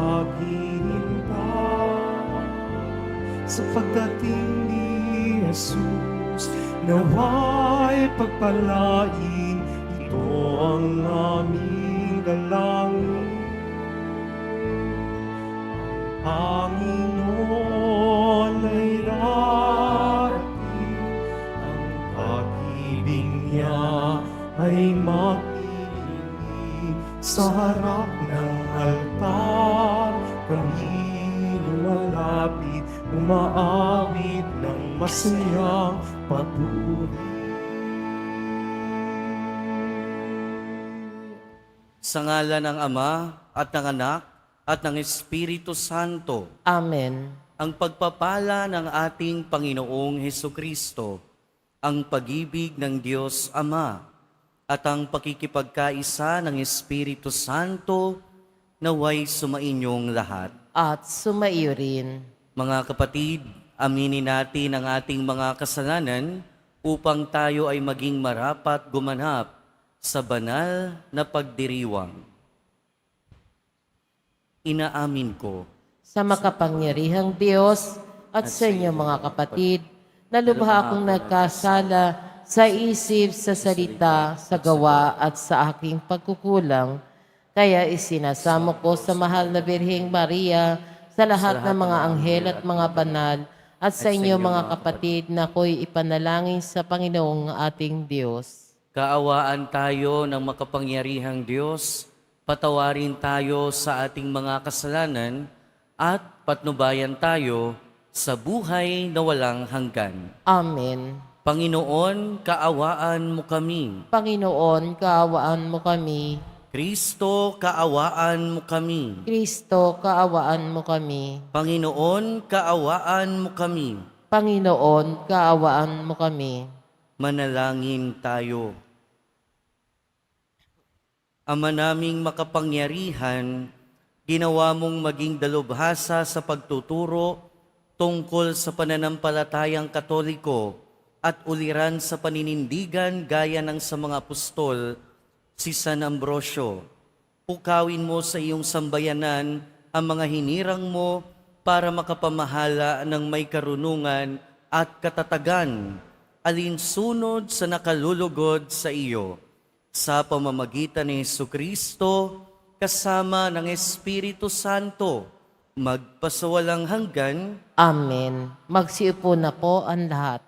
paghihintay sa pagdating ni Jesus. Nawa'y pagpalain, ito ang aming dalangin. Panginoon ay darating, ang pag-ibig niya ay makikinig. Sa harap ng altar, kami lumalapit, umaawit ng masayang papuri. Sa ngalan ng Ama at ng Anak at ng Espiritu Santo, Amen. ang pagpapala ng ating Panginoong Hesukristo, ang pag-ibig ng Diyos Ama, at ang pakikipagkaisa ng Espiritu Santo naway sumainyong lahat. At sumaiyo rin. Mga kapatid, aminin natin ang ating mga kasalanan upang tayo ay maging marapat gumanap sa banal na pagdiriwang. Inaamin ko Sa makapangyarihang Diyos at sa inyo mga kapatid, na lubha akong nagkasala sa isip, sa salita, sa gawa at sa aking pagkukulang. Kaya isinasamo ko sa mahal na Birheng Maria, sa lahat ng mga anghel at mga banal, at sa inyo mga kapatid na ako'y ipanalangin sa Panginoong ating Diyos. kaawaan tayo ng makapangyarihang Diyos, patawarin tayo sa ating mga kasalanan, at patnubayan tayo sa buhay na walang hanggan. Amen. Panginoon, kaawaan mo kami. Panginoon, kaawaan mo kami. Kristo, kaawaan mo kami. Kristo, kaawaan mo kami. Panginoon, kaawaan mo kami. Panginoon, kaawaan mo kami. Manalangin tayo. Ama naming makapangyarihan, ginawa mong maging dalubhasa sa pagtuturo tungkol sa pananampalatayang Katoliko at uliran sa paninindigan gaya ng sa mga apostol, si San Ambrosio. Pukawin mo sa iyong sambayanan ang mga hinirang mo para makapamahala ng may karunungan at katatagan, alinsunod sa nakalulugod sa iyo. Sa pamamagitan ni Hesukristo, kasama ng Espiritu Santo, magpasawalang hanggan. Amen. Magsiupo na po ang lahat.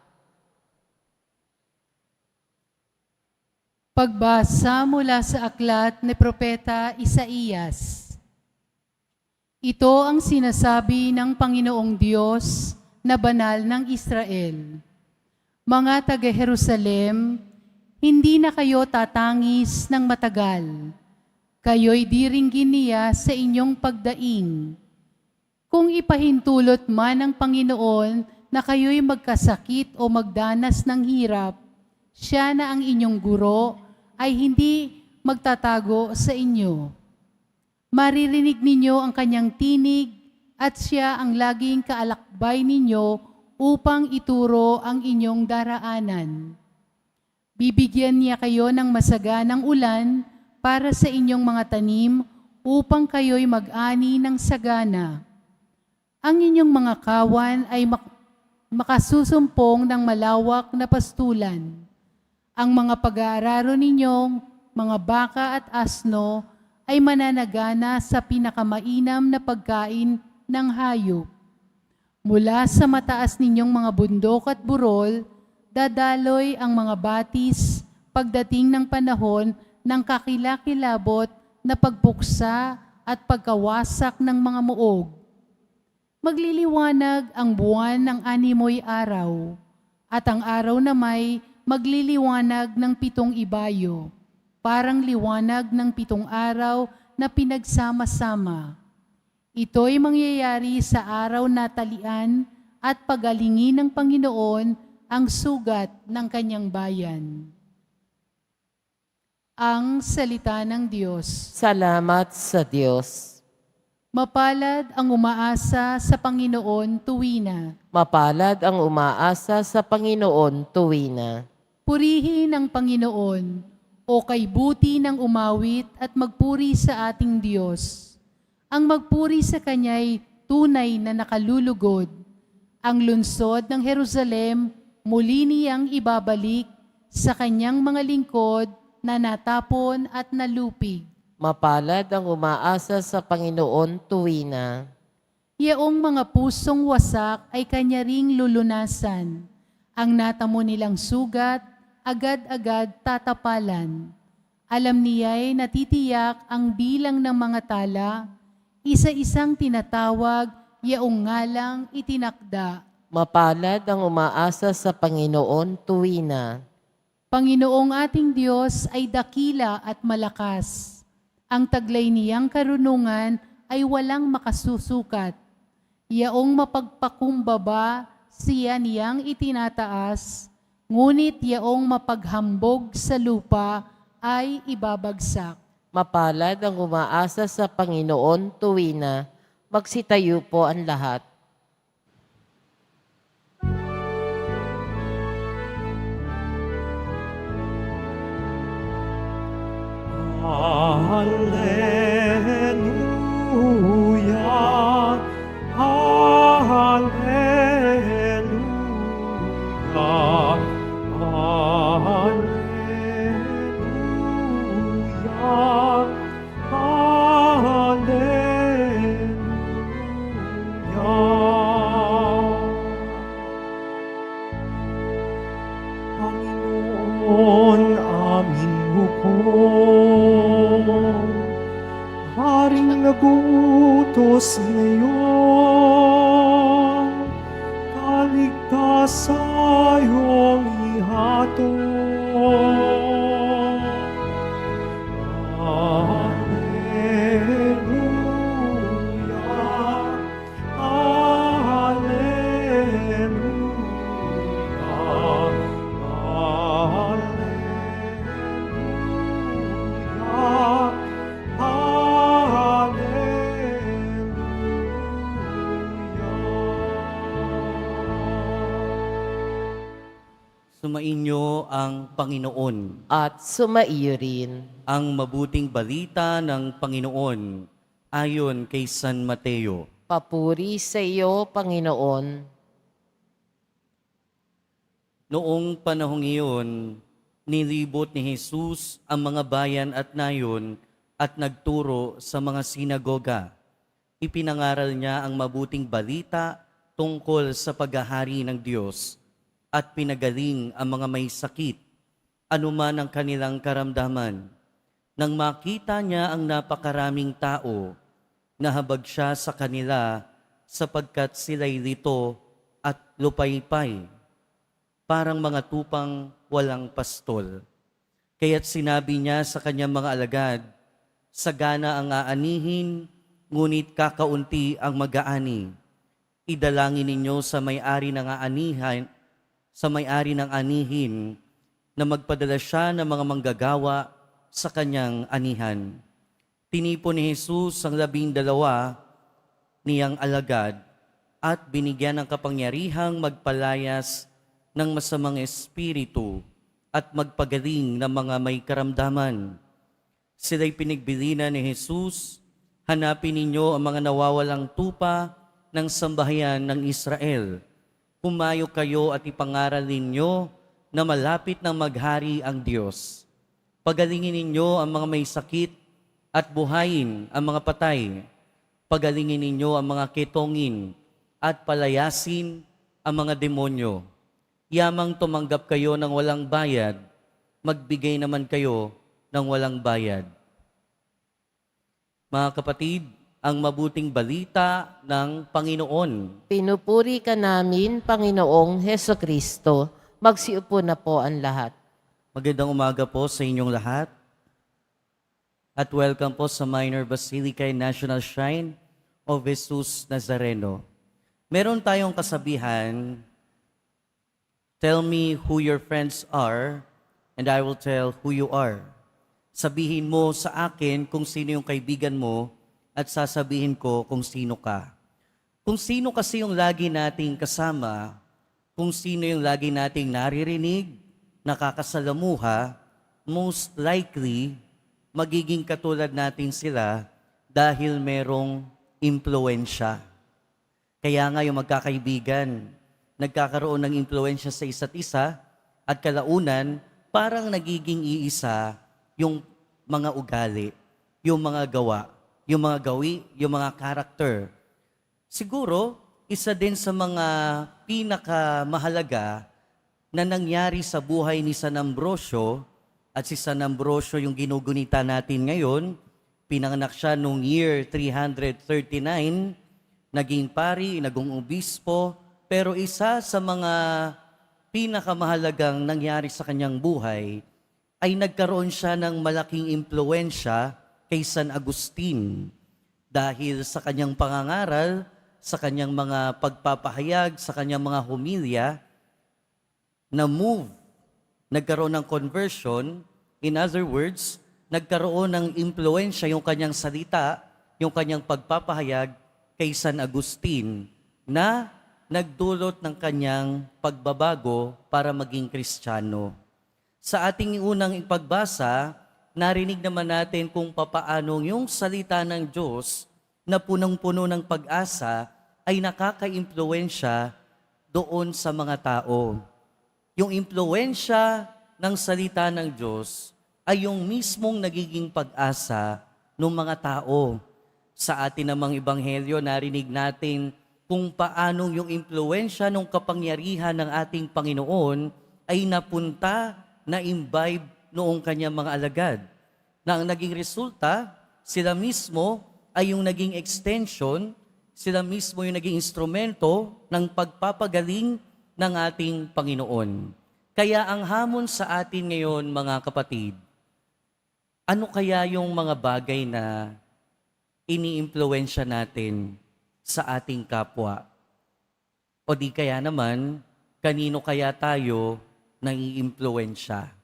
Pagbasa mula sa aklat ni Propeta Isaías. Ito ang sinasabi ng Panginoong Diyos na banal ng Israel. Mga taga-Jerusalem, hindi na kayo tatangis ng matagal. Kayo'y diringgin niya sa inyong pagdaing. Kung ipahintulot man ng Panginoon na kayo'y magkasakit o magdanas ng hirap, siya na ang inyong guro ay hindi magtatago sa inyo. Maririnig ninyo ang kanyang tinig at siya ang laging kaalakbay ninyo upang ituro ang inyong daraanan. Bibigyan niya kayo ng masaganang ulan para sa inyong mga tanim upang kayo'y mag-ani ng sagana. Ang inyong mga kawan ay makasusumpong ng malawak na pastulan. Ang mga pag-aararo ninyong mga baka at asno ay mananagana sa pinakamainam na pagkain ng hayop. Mula sa mataas ninyong mga bundok at burol, dadaloy ang mga batis pagdating ng panahon ng kakilakilabot na pagpuksa at pagkawasak ng mga muog. Magliliwanag ang buwan ng animoy araw, at ang araw na may magliliwanag ng 7 ibayo, parang liwanag ng 7 araw na pinagsama-sama. Ito'y mangyayari sa araw na talian at pagalingin ng Panginoon ang sugat ng kanyang bayan. Ang salita ng Diyos. Salamat sa Diyos. Mapalad ang umaasa sa Panginoon tuwina. Mapalad ang umaasa sa Panginoon tuwina. Purihin ang Panginoon, o kay buti ng umawit at magpuri sa ating Diyos. Ang magpuri sa Kanya'y tunay na nakalulugod. Ang lungsod ng Jerusalem muli niyang ibabalik sa Kanyang mga lingkod na natapon at nalupig. Mapalad ang umaasa sa Panginoon tuwina. Yaong mga pusong wasak ay Kanya ring lulunasan. Ang natamo nilang sugat, agad-agad tatapalan. Alam niya'y natitiyak ang bilang ng mga tala, isa-isang tinatawag, yaong ngalang itinakda. Mapalad ang umaasa sa Panginoon tuwina. Panginoong ating Diyos ay dakila at malakas. Ang taglay niyang karunungan ay walang makasusukat. Yaong mapagpakumbaba, siya niyang itinataas, ngunit yaong mapaghambog sa lupa ay ibabagsak. Mapalad ang umaasa sa Panginoon tuwina. Magsitayo po ang lahat. Hallelujah, hallelujah, hallelujah, hallelujah. Panginoon, aming hukom, Haring nagutos ngayon, kaligtasayong ihatid. Hallelujah, hallelujah, hallelujah. Sumainyo ang Panginoon. At sumaiyo rin. Ang mabuting balita ng Panginoon ayon kay San Mateo. Papuri sa iyo, Panginoon. Noong panahong iyon, nilibot ni Jesus ang mga bayan at nayon at nagturo sa mga sinagoga. Ipinangaral niya ang mabuting balita tungkol sa paghahari ng Diyos at pinagaling ang mga may sakit, anuman ang kanilang karamdaman. Nang makita niya ang napakaraming tao, nahabag siya sa kanila sapagkat sila'y lito at lupaypay, parang mga tupang walang pastol. Kaya't sinabi niya sa kanyang mga alagad, sagana ang aanihin, ngunit kakaunti ang mag-aani. Idalangin ninyo sa may-ari ng aanihan, sa may-ari ng anihin, na magpadala siya ng mga manggagawa sa kanyang anihan. Tinipon ni Jesus ang 12 niyang alagad at binigyan ng kapangyarihang magpalayas ng masamang espiritu at magpagaling ng mga may karamdaman. Sila'y pinagbilinan ni Jesus, hanapin ninyo ang mga nawawalang tupa ng sambahayan ng Israel. Pumayo kayo at ipangaral ninyo na malapit na maghari ang Diyos. Pagalingin ninyo ang mga may sakit at buhayin ang mga patay. Pagalingin ninyo ang mga ketongin at palayasin ang mga demonyo. Yamang tumanggap kayo ng walang bayad, magbigay naman kayo ng walang bayad. Mga kapatid, ang mabuting balita ng Panginoon. Pinupuri ka namin, Panginoong Hesukristo. Magsiupo na po ang lahat. Magandang umaga po sa inyong lahat. At welcome po sa Minor Basilica National Shrine of Jesus Nazareno. Meron tayong kasabihan, tell me who your friends are, and I will tell who you are. Sabihin mo sa akin kung sino yung kaibigan mo, at sasabihin ko kung sino ka. Kung sino kasi yung lagi nating kasama, kung sino yung lagi nating naririnig, nakakasalamuha, most likely, magiging katulad natin sila dahil merong impluensya. Kaya nga yung magkakaibigan, nagkakaroon ng impluensya sa isa't isa at kalaunan, parang nagiging iisa yung mga ugali, yung mga gawa, yung mga gawi, yung mga karakter. Siguro, isa din sa mga pinakamahalaga na nangyari sa buhay ni San Ambrosio, at si San Ambrosio yung ginugunita natin ngayon, pinanganak siya noong year 339, naging pari, naging obispo, pero isa sa mga pinakamahalagang nangyari sa kanyang buhay ay nagkaroon siya ng malaking impluensya kay San Agustin dahil sa kanyang pangangaral, sa kanyang mga pagpapahayag, sa kanyang mga humilya, nagkaroon ng conversion. In other words, nagkaroon ng impluensya yung kanyang salita, yung kanyang pagpapahayag kay San Agustin na nagdulot ng kanyang pagbabago para maging Kristiyano. Sa ating unang pagbasa, narinig naman natin kung papaano yung salita ng Diyos na punong-puno ng pag-asa ay nakaka-impluensya doon sa mga tao. Yung impluensya ng salita ng Diyos ay yung mismong nagiging pag-asa ng mga tao. Sa atin namang ebanghelyo, narinig natin kung paano yung impluensya ng kapangyarihan ng ating Panginoon ay napunta, na-imbibe noong kanyang mga alagad. Na ang naging resulta, sila mismo ay yung naging extension, sila mismo yung naging instrumento ng pagpapagaling ng ating Panginoon. Kaya ang hamon sa atin ngayon, mga kapatid, ano kaya yung mga bagay na ini-impluensya natin sa ating kapwa? O di kaya naman, kanino kaya tayo nang-iimpluensya?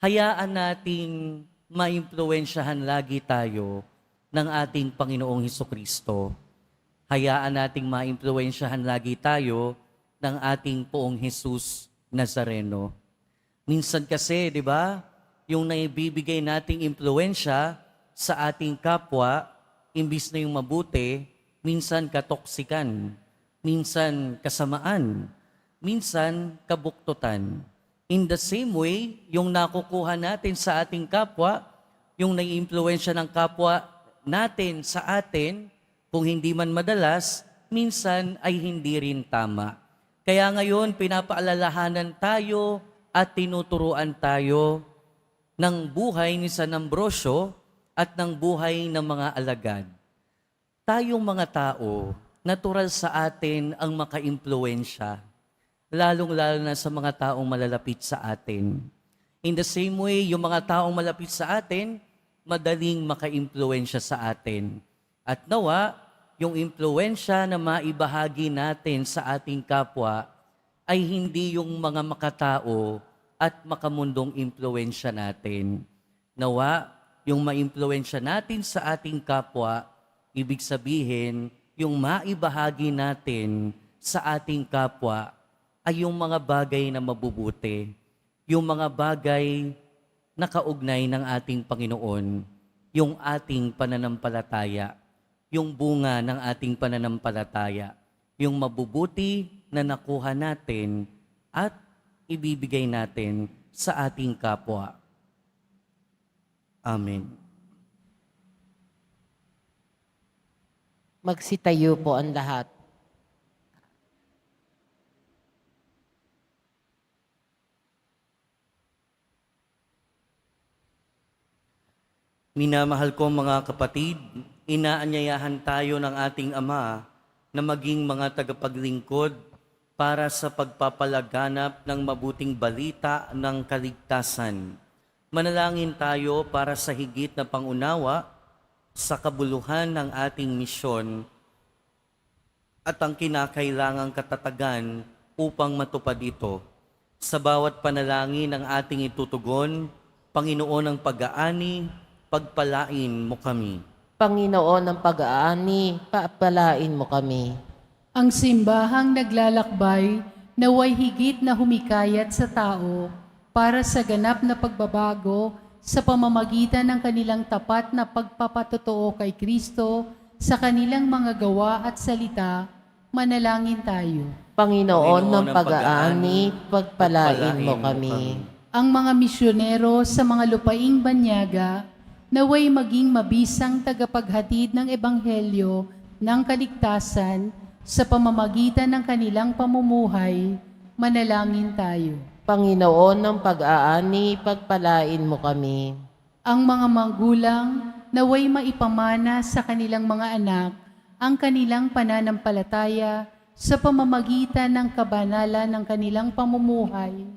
Hayaan nating maimpluensyahan lagi tayo ng ating Panginoong Hesukristo. Hayaan nating maimpluensyahan lagi tayo ng ating Poong Jesus Nazareno. Minsan kasi, di ba, yung naibibigay nating impluensya sa ating kapwa, imbis na yung mabuti, minsan katoksikan, minsan kasamaan, minsan kabuktutan. In the same way, yung nakukuha natin sa ating kapwa, yung nai-impluensya ng kapwa natin sa atin, kung hindi man madalas, minsan ay hindi rin tama. Kaya ngayon, pinapaalalahanan tayo at tinuturuan tayo ng buhay ni San Ambrosio at ng buhay ng mga alagad. Tayong mga tao, natural sa atin ang makaimpluensya, lalong-lalo na sa mga taong malalapit sa atin. In the same way, yung mga taong malapit sa atin, madaling makaimpluensya sa atin. At nawa, yung impluensya na maibahagi natin sa ating kapwa ay hindi yung mga makatao at makamundong impluensya natin. Nawa, yung maimpluensya natin sa ating kapwa, ibig sabihin, yung maibahagi natin sa ating kapwa ay yung mga bagay na mabubuti, yung mga bagay na kaugnay ng ating Panginoon, yung ating pananampalataya, yung bunga ng ating pananampalataya, yung mabubuti na nakuha natin at ibibigay natin sa ating kapwa. Amen. Magsitayo po ang lahat. Minamahal ko mga kapatid, inaanyayahan tayo ng ating Ama na maging mga tagapaglingkod para sa pagpapalaganap ng mabuting balita ng kaligtasan. Manalangin tayo para sa higit na pangunawa sa kabuluhan ng ating misyon at ang kinakailangang katatagan upang matupad ito. Sa bawat panalangin ng ating itutugon, Panginoon ng pag-aani, pagpalain mo kami. Panginoon ng pag-aani, pagpalain mo kami. Ang simbahang naglalakbay naway higit na humikayat sa tao para sa ganap na pagbabago sa pamamagitan ng kanilang tapat na pagpapatotoo kay Kristo sa kanilang mga gawa at salita, manalangin tayo. Panginoon ng pag-aani, pagpalain mo kami. Ang mga misyonero sa mga lupaing banyaga, naway maging mabisang tagapaghatid ng ebanghelyo ng kaligtasan sa pamamagitan ng kanilang pamumuhay, manalangin tayo. Panginoon ng pag-aani, pagpalain mo kami. Ang mga magulang naway maipamana sa kanilang mga anak ang kanilang pananampalataya sa pamamagitan ng kabanalan ng kanilang pamumuhay,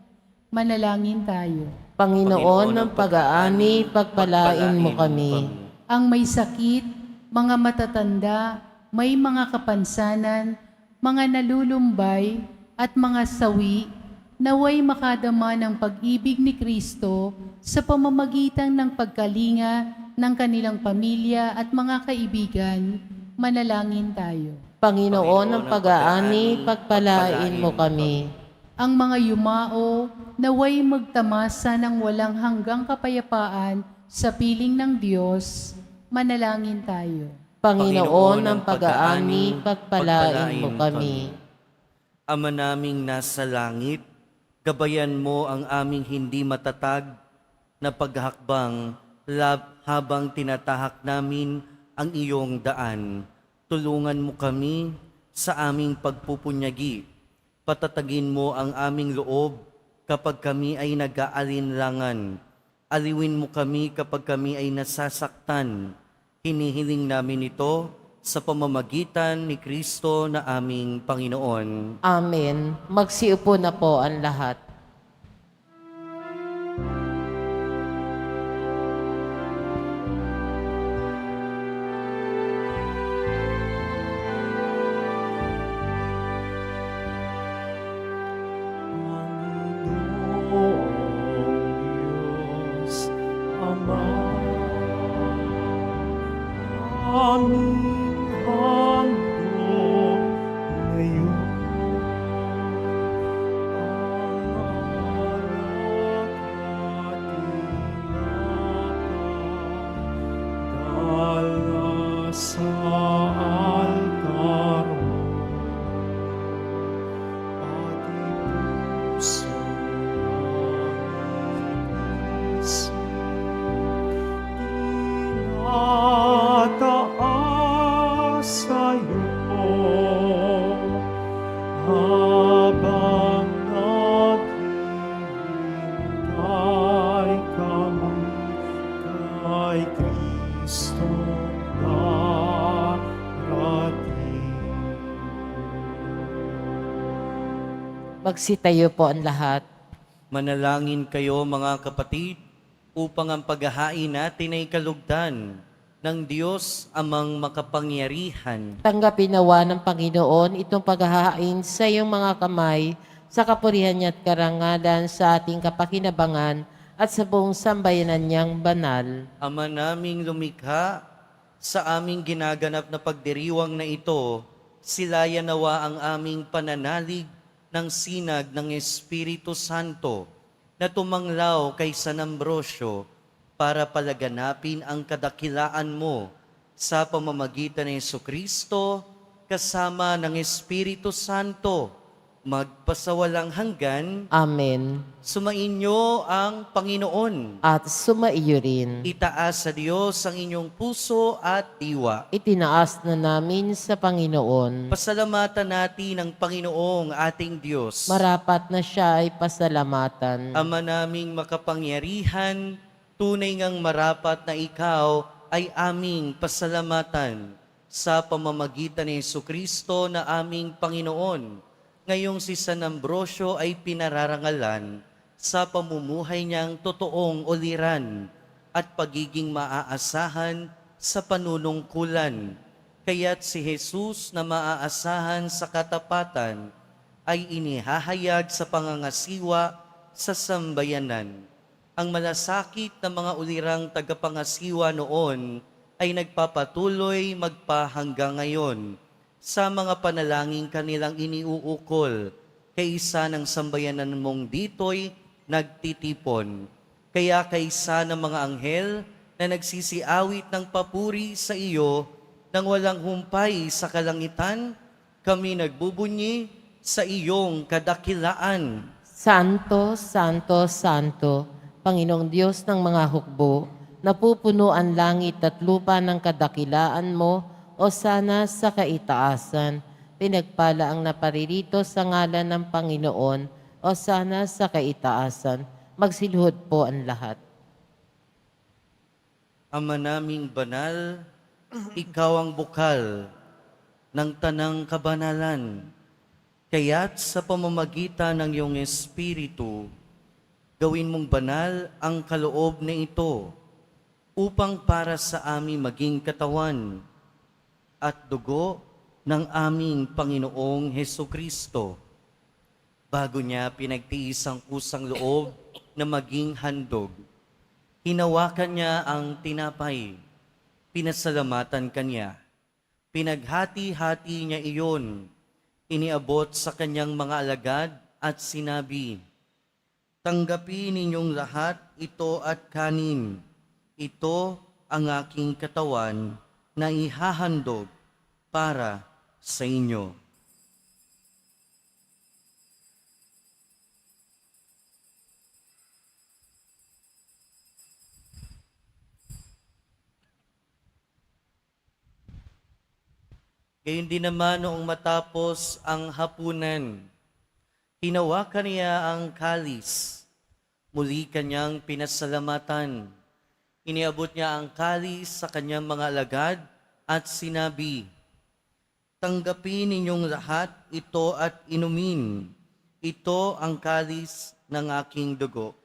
manalangin tayo. Panginoon ng pag-aani, pagpalain mo kami. Ang may sakit, mga matatanda, may mga kapansanan, mga nalulumbay at mga sawi, naway makadama ng pag-ibig ni Kristo sa pamamagitan ng pagkalinga ng kanilang pamilya at mga kaibigan, manalangin tayo. Panginoon ng pag-aani, pagpalain mo kami. Ang mga yumao naway magtamasa ng walang hanggang kapayapaan sa piling ng Diyos, manalangin tayo. Panginoon ng pag-aani, pagpalain mo kami. Ama naming nasa langit, gabayan mo ang aming hindi matatag na paghakbang habang tinatahak namin ang iyong daan. Tulungan mo kami sa aming pagpupunyagi. Patatagin mo ang aming loob kapag kami ay nag-aalinlangan. Aliwin mo kami kapag kami ay nasasaktan. Hinihiling namin ito sa pamamagitan ni Kristo na aming Panginoon. Amen. Magsiupo na po ang lahat. Diyos, Ama, aming handog ngayon, ang alak at tinapay, dala sa altar mo, pati puso Tinataas sa'yo habang naghihintay kami kay Kristo darating. Magsitayo po ang lahat. Manalangin kayo mga kapatid upang ang paghahain natin ay kalugdan ng Diyos amang makapangyarihan. Tanggapin nawa ng Panginoon itong paghahain sa iyong mga kamay sa kapurihan niya at karangalan sa ating kapakinabangan at sa buong sambayanan niyang banal. Ama naming lumikha, sa aming ginaganap na pagdiriwang na ito, silayan nawa ang aming pananalig ng sinag ng Espiritu Santo na tumanglaw kay San Ambrosio para palaganapin ang kadakilaan mo sa pamamagitan ng Jesucristo kasama ng Espiritu Santo magpasawalang hanggan. Amen. Sumainyo ang Panginoon. At sumaiyo rin. Itaas sa Diyos ang inyong puso at diwa. Itinaas na namin sa Panginoon. Pasalamatan natin ang Panginoong ating Diyos. Marapat na siya ay pasalamatan. Ama naming makapangyarihan, tunay ngang marapat na ikaw ay aming pasalamatan sa pamamagitan ni Jesucristo na aming Panginoon. Ngayong si San Ambrosio ay pinararangalan sa pamumuhay niyang totoong uliran at pagiging maaasahan sa panunungkulan. Kaya't si Jesus na maaasahan sa katapatan ay inihahayag sa pangangasiwa sa sambayanan. Ang malasakit na mga ulirang tagapangasiwa noon ay nagpapatuloy magpahanggang ngayon sa mga panalangin kanilang iniuukol kay isa ng sambayanan mong dito'y nagtitipon. Kaya kaysa ng mga anghel na nagsisiawit ng papuri sa iyo, nang walang humpay sa kalangitan, kami nagbubunyi sa iyong kadakilaan. Santo, Santo, Santo, Panginoong Diyos ng mga hukbo, napupuno ang langit at lupa ng kadakilaan mo, o sana sa kaitaasan. Pinagpala ang naparirito sa ngalan ng Panginoon, o sana sa kaitaasan. Magsilhod po ang lahat. Ama naming banal, ikaw ang bukal ng tanang kabanalan. Kaya't sa pamamagitan ng iyong Espiritu, gawin mong banal ang kaloob na ito upang para sa amin maging katawan at dugo ng aming Panginoong Hesukristo. Bago niya pinagtiis ang kusang loob na maging handog, hinawakan niya ang tinapay, pinasalamatan kanya, pinaghati-hati niya iyon, iniabot sa kanyang mga alagad at sinabi, "Tanggapin ninyong lahat ito at kanin. Ito ang aking katawan na ihahandog para sa inyo." Gayun din naman noong matapos ang hapunan, hinawakan niya ang kalis, muli kanyang pinasalamatan. Iniabot niya ang kalis sa kanyang mga alagad at sinabi, "Tanggapin ninyong lahat ito at inumin. Ito ang kalis ng aking dugo,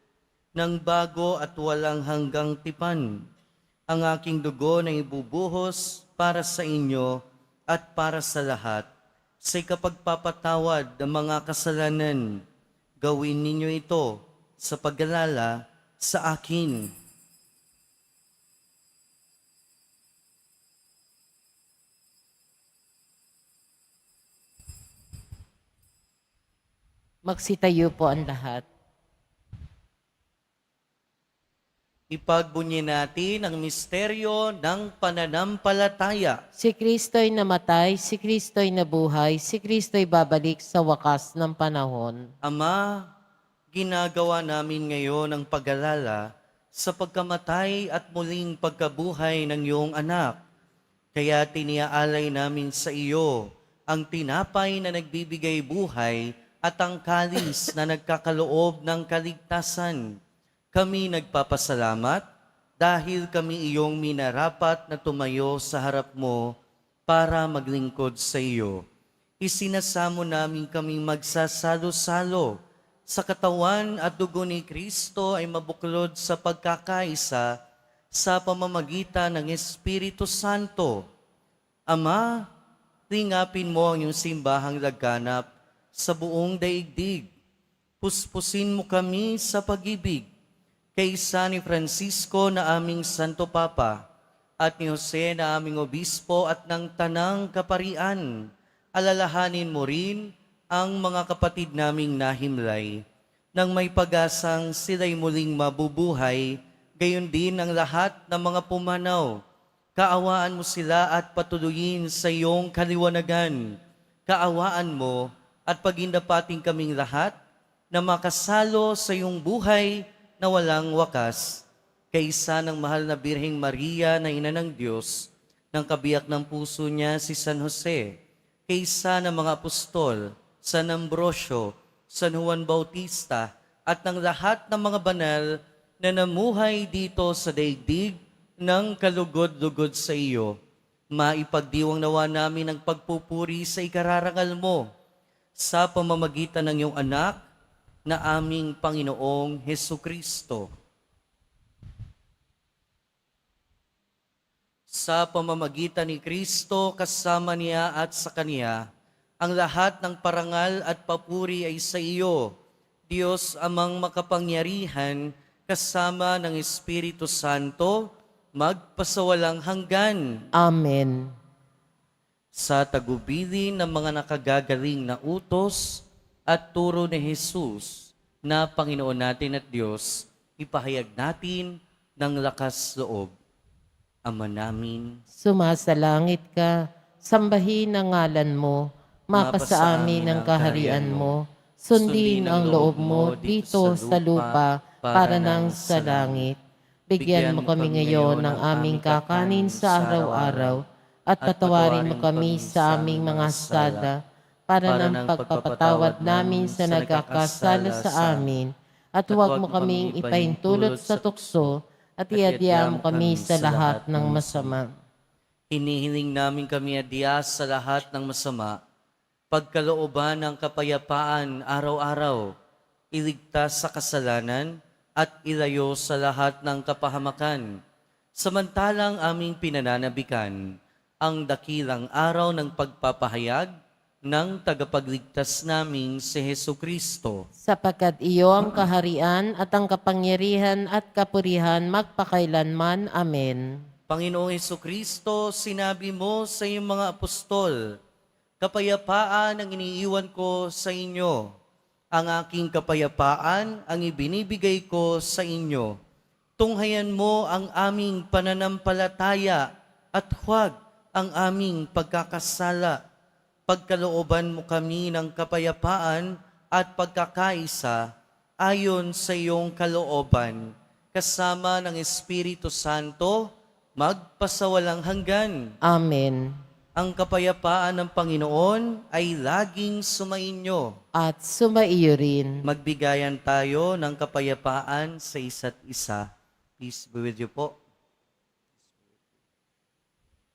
ng bago at walang hanggang tipan. Ang aking dugo na ibubuhos para sa inyo at para sa lahat, sa kapagpapatawad ng mga kasalanan. Gawin ninyo ito sa pag-alala sa akin." Magsitayo po ang lahat. Ipagbunyi natin ang misteryo ng pananampalataya. Si Kristo'y namatay, si Kristo'y nabuhay, si Kristo'y babalik sa wakas ng panahon. Ama, ginagawa namin ngayon ang pag-alala sa pagkamatay at muling pagkabuhay ng iyong anak. Kaya tiniaalay namin sa iyo ang tinapay na nagbibigay buhay at ang kalis na nagkakaloob ng kaligtasan. Kami nagpapasalamat dahil kami iyong minarapat na tumayo sa harap mo para maglingkod sa iyo. Isinasamo namin kaming magsasalo-salo sa katawan at dugo ni Kristo ay mabuklod sa pagkakaisa sa pamamagitan ng Espiritu Santo. Ama, tingapin mo ang iyong simbahang laganap sa buong daigdig. Puspusin mo kami sa pag-ibig kaysa ni Francisco na aming Santo Papa at ni Jose na aming Obispo at ng Tanang Kaparian. Alalahanin mo rin ang mga kapatid naming nahimlay nang may pag-asang sila'y muling mabubuhay, gayon din ang lahat ng mga pumanaw. Kaawaan mo sila at patuloyin sa iyong kaliwanagan. Kaawaan mo at pagindapating kaming lahat na makasalo sa iyong buhay na walang wakas, kaysa ng mahal na Birheng Maria na Ina ng Diyos, ng kabiyak ng puso niya si San Jose, kaysa ng mga apostol, San Ambrosio, San Juan Bautista, at ng lahat ng mga banal na namuhay dito sa daigdig ng kalugod-lugod sa iyo. Maipagdiwang nawa namin ang pagpupuri sa ikararangal mo sa pamamagitan ng iyong anak na aming Panginoong Hesukristo. Sa pamamagitan ni Kristo, kasama niya at sa Kanya, ang lahat ng parangal at papuri ay sa iyo, Diyos amang makapangyarihan, kasama ng Espiritu Santo, magpasawalang hanggan. Amen. Sa tagubilin ng mga nakagagaling na utos at turo ni Jesus na Panginoon natin at Diyos, ipahayag natin ng lakas loob. Ama namin, Sumasalangit ka, sambahin ang ngalan mo, mapasa amin ang kaharian mo, sundin ang loob mo dito sa lupa para nang sa langit. Bigyan mo kami ngayon ng aming kakanin sa araw-araw at patawarin mo kami sa aming mga sala para ng pagpapatawad namin sa nagkakasala sa amin at huwag mo kaming ipahintulot sa tukso at iadya mo kami sa lahat ng masama. hinihiling namin kami adya sa lahat ng masama, pagkalooban ng kapayapaan araw-araw, iligtas sa kasalanan at ilayo sa lahat ng kapahamakan. Samantalang aming pinananabikan ang dakilang araw ng pagpapahayag ng tagapagligtas naming si Hesu Kristo. Sapagkat iyo ang kaharian at ang kapangyarihan at kapurihan magpakailanman. Amen. Panginoong Hesu Kristo, sinabi mo sa iyong mga apostol, kapayapaan ang iniiwan ko sa inyo. Ang aking kapayapaan ang ibinibigay ko sa inyo. Tunghayan mo ang aming pananampalataya at huwag ang aming pagkakasala. Pagkalooban mo kami ng kapayapaan at pagkakaisa ayon sa iyong kalooban, kasama ng Espiritu Santo, magpasawalang hanggan. Amen. Ang kapayapaan ng Panginoon ay laging sumainyo. At sumaiyo rin. Magbigayan tayo ng kapayapaan sa isa't isa. Peace be with you po.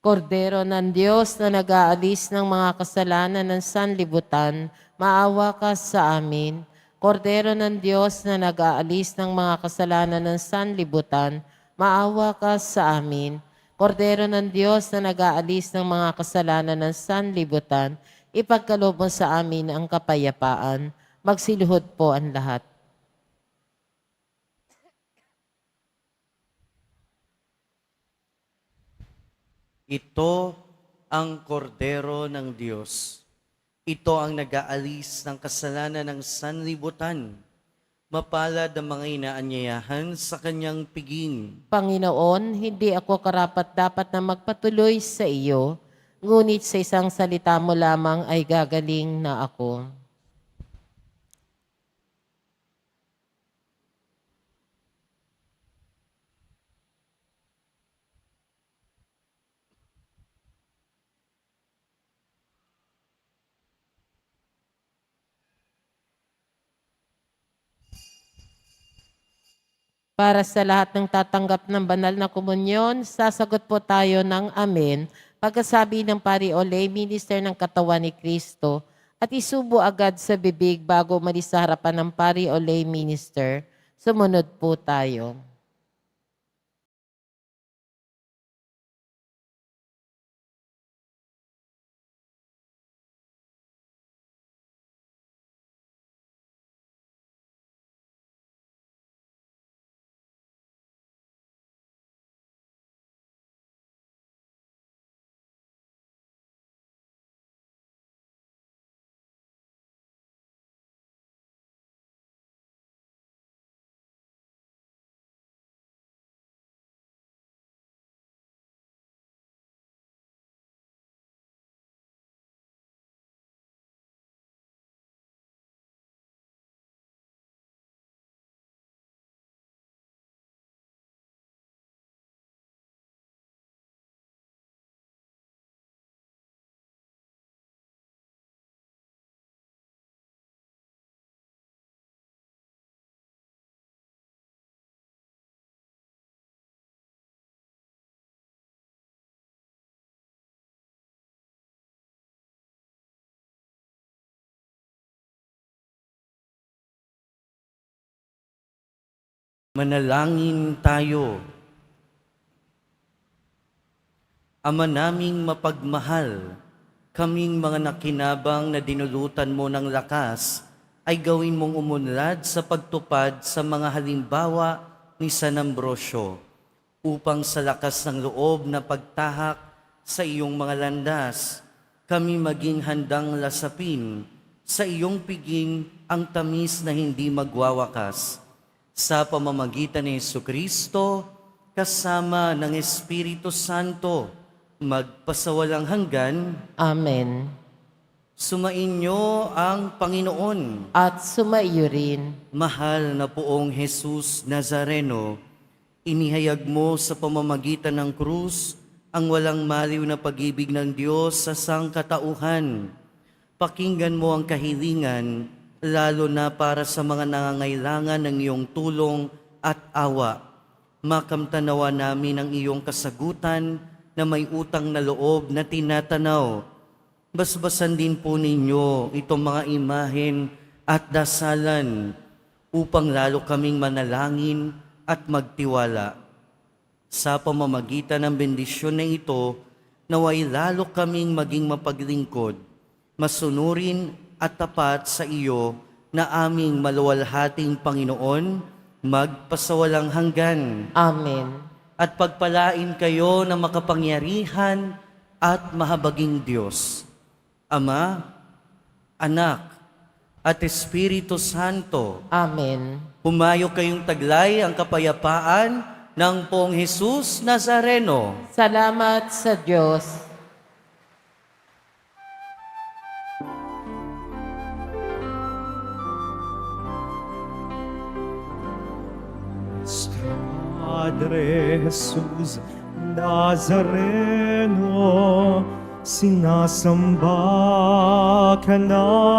Kordero ng Diyos na nag-aalis ng mga kasalanan ng sanlibutan, maawa ka sa amin. Kordero ng Diyos na nag-aalis ng mga kasalanan ng sanlibutan, maawa ka sa amin. Kordero ng Diyos na nag-aalis ng mga kasalanan ng sanlibutan, ipagkaloob mo sa amin ang kapayapaan. Magsiluhod po ang lahat. Ito ang kordero ng Diyos. Ito ang nag-aalis ng kasalanan ng sanlibutan. Mapalad ang mga inaanyayahan sa kanyang piging. Panginoon, hindi ako karapat-dapat na magpatuloy sa iyo, ngunit sa isang salita mo lamang ay gagaling na ako. Para sa lahat ng tatanggap ng banal na komunyon, sasagot po tayo ng Amen pagkasabi ng pari o lay minister ng katawan ni Kristo at isubo agad sa bibig bago umalis sa harapan ng pari o lay minister. Sumunod po tayo. Manalangin tayo. Ama naming mapagmahal, kaming mga nakinabang na dinulutan mo ng lakas, ay gawin mong umunlad sa pagtupad sa mga halimbawa ni San Ambrosio, upang sa lakas ng loob na pagtahak sa iyong mga landas, kami maging handang lasapin sa iyong piging ang tamis na hindi magwawakas. Sa pamamagitan ni Jesucristo, kasama ng Espiritu Santo, magpasawalang hanggan. Amen. Sumainyo ang Panginoon. At sumaiyo rin. Mahal na Poong Jesus Nazareno, inihayag mo sa pamamagitan ng krus ang walang maliw na pag-ibig ng Diyos sa sangkatauhan. Pakinggan mo ang kahilingan, lalo na para sa mga nangangailangan ng iyong tulong at awa. Makamtanawa namin ang iyong kasagutan na may utang na loob na tinatanaw. Basbasan din po ninyo itong mga imahen at dasalan upang lalo kaming manalangin at magtiwala. Sa pamamagitan ng bendisyon na ito, naway lalo kaming maging mapaglingkod, masunurin at tapat sa iyo na aming maluwalhating Panginoon, magpasawalang hanggan. Amen. At pagpalain kayo ng makapangyarihan at mahabaging Diyos, Ama, Anak, at Espiritu Santo. Amen. Humayo kayong taglay ang kapayapaan ng Poong Jesus Nazareno. Salamat sa Diyos. Nuestro Padre Jesus Nazareno, sinasamba ka namin,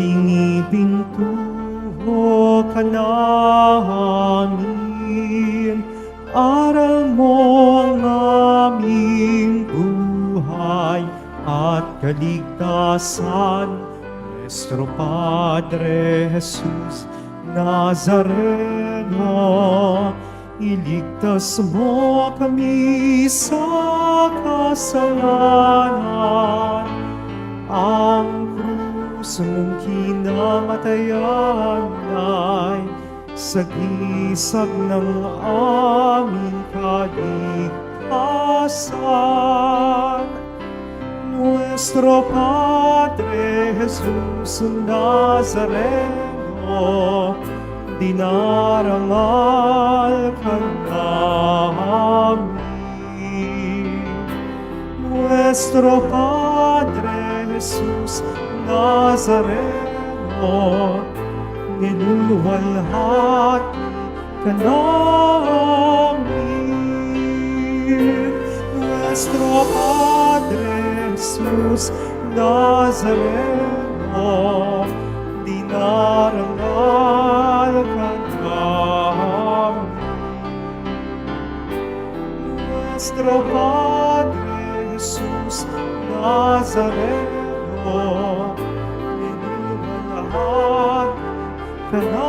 pinipintuho ka namin, aral mo ang aming buhay at kaligtasan. Nuestro Padre Jesus Nazareno, iligtas mo kami sa kasalanan. Ang krus mong kinamatayan ay sagisag ng aming kaligtasan. Nuestro Padre Jesus Nazareno, dinarangal ka namin. Nuestro Padre Jesus Nazareno, niluluwalhati ka namin. Nuestro Padre Jesus Nazareno, dinarangal ka namin. Nuestro Padre Jesus Nazareno, niluluwalhati ka namin.